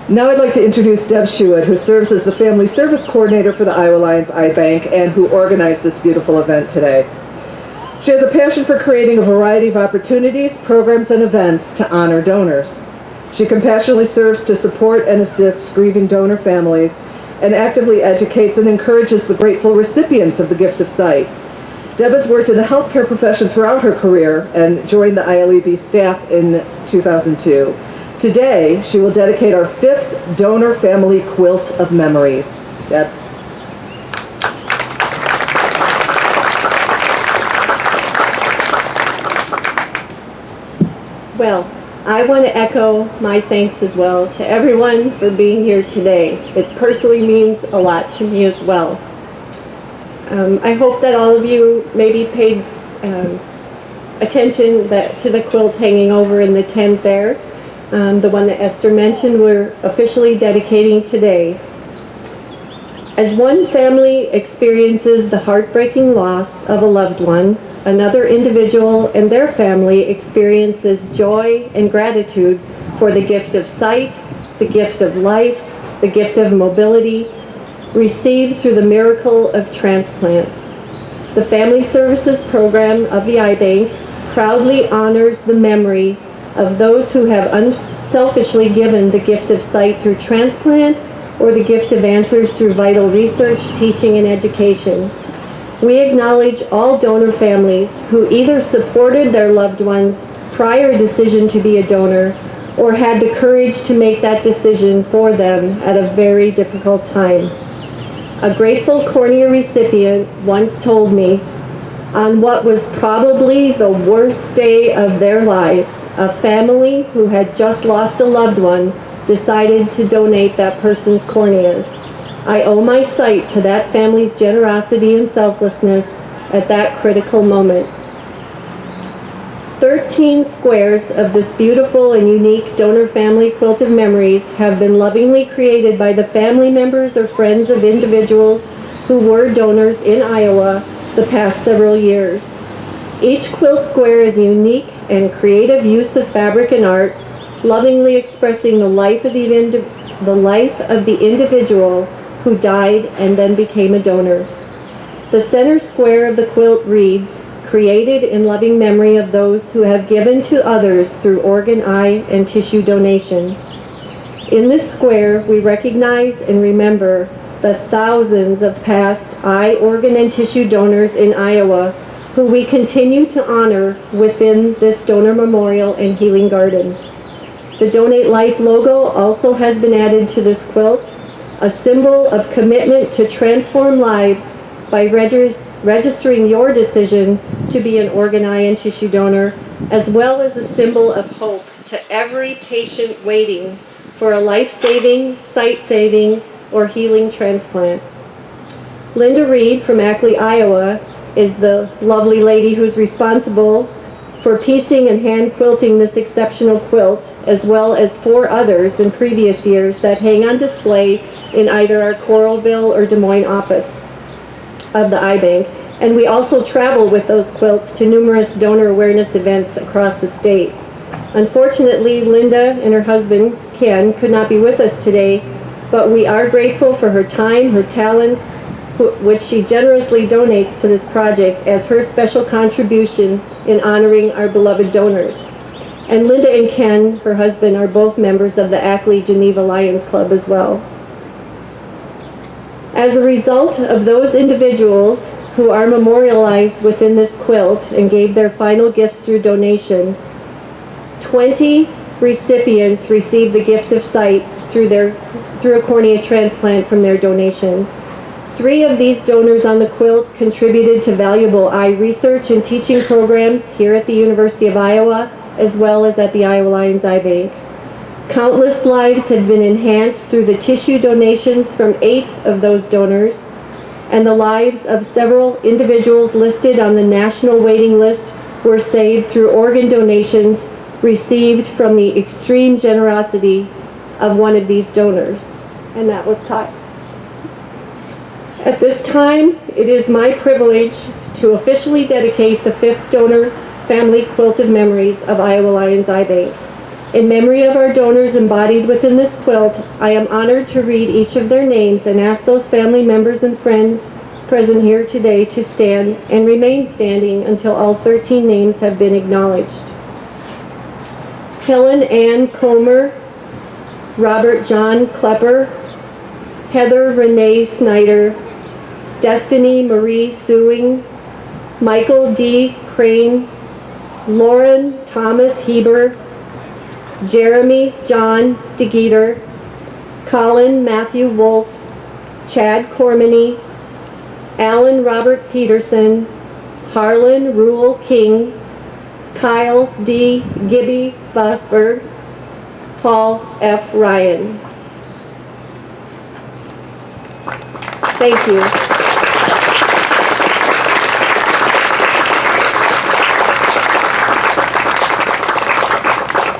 Now I'd like to introduce Deb Schuett, who serves as the Family Service Coordinator for the Iowa Lions Eye Bank and who organized this beautiful event today. She has a passion for creating a variety of opportunities, programs, and events to honor donors. She compassionately serves to support and assist grieving donor families and actively educates and encourages the grateful recipients of the gift of sight. Deb has worked in the healthcare profession throughout her career and joined the ILEB staff in 2002. Today, she will dedicate our 5th Donor Family Quilt of Memories. Deb. Well, I want to echo my thanks as well to everyone for being here today. It personally means a lot to me as well. I hope that all of you maybe paid attention to the quilt hanging over in the tent there. The one that Esther mentioned, we're officially dedicating today. As one family experiences the heartbreaking loss of a loved one, another individual and their family experiences joy and gratitude for the gift of sight, the gift of life, the gift of mobility, received through the miracle of transplant. The Family Services Program of the Eye Bank proudly honors the memory of those who have unselfishly given the gift of sight through transplant or the gift of answers through vital research, teaching, and education. We acknowledge all donor families who either supported their loved one's prior decision to be a donor or had the courage to make that decision for them at a very difficult time. A grateful cornea recipient once told me, on what was probably the worst day of their lives, a family who had just lost a loved one decided to donate that person's corneas. I owe my sight to that family's generosity and selflessness at that critical moment. 13 squares of this beautiful and unique donor family quilt of memories have been lovingly created by the family members or friends of individuals who were donors in Iowa the past several years. Each quilt square is a unique and creative use of fabric and art, lovingly expressing the life of the individual who died and then became a donor. The center square of the quilt reads, "Created in loving memory of those who have given to others through organ, eye, and tissue donation." In this square, we recognize and remember the thousands of past eye, organ, and tissue donors in Iowa who we continue to honor within this donor memorial and healing garden. The Donate Life logo also has been added to this quilt, a symbol of commitment to transform lives by registering your decision to be an organ, eye, and tissue donor, as well as a symbol of hope to every patient waiting for a life-saving, sight-saving, or healing transplant. Linda Reed from Ackley, Iowa, is the lovely lady who's responsible for piecing and hand quilting this exceptional quilt, as well as 4 others in previous years that hang on display in either our Coralville or Des Moines office of the Eye Bank. And we also travel with those quilts to numerous donor awareness events across the state. Unfortunately, Linda and her husband, Ken, could not be with us today, but we are grateful for her time, her talents, which she generously donates to this project as her special contribution in honoring our beloved donors. And Linda and Ken, her husband, are both members of the Ackley Geneva Lions Club as well. As a result of those individuals who are memorialized within this quilt and gave their final gifts through donation, 20 recipients received the gift of sight through a cornea transplant from their donation. 3 of these donors on the quilt contributed to valuable eye research and teaching programs here at the University of Iowa, as well as at the Iowa Lions Eye Bank. Countless lives have been enhanced through the tissue donations from 8 of those donors, and the lives of several individuals listed on the national waiting list were saved through organ donations received from the extreme generosity of one of these donors, and that was Ty. At this time, it is my privilege to officially dedicate the 5th Donor Family Quilt of Memories of Iowa Lions Eye Bank. In memory of our donors embodied within this quilt, I am honored to read each of their names and ask those family members and friends present here today to stand and remain standing until all 13 names have been acknowledged. Helen Ann Comer, Robert John Klepper, Heather Renee Snyder, Destiny Marie Sewing, Michael D. Crane, Lauren Thomas Heber, Jeremy John DeGeeter, Colin Matthew Wolf, Chad Cormany, Alan Robert Peterson, Harlan Rule King, Kyle D. Gibby Vosberg, Paul F. Ryan. Thank you.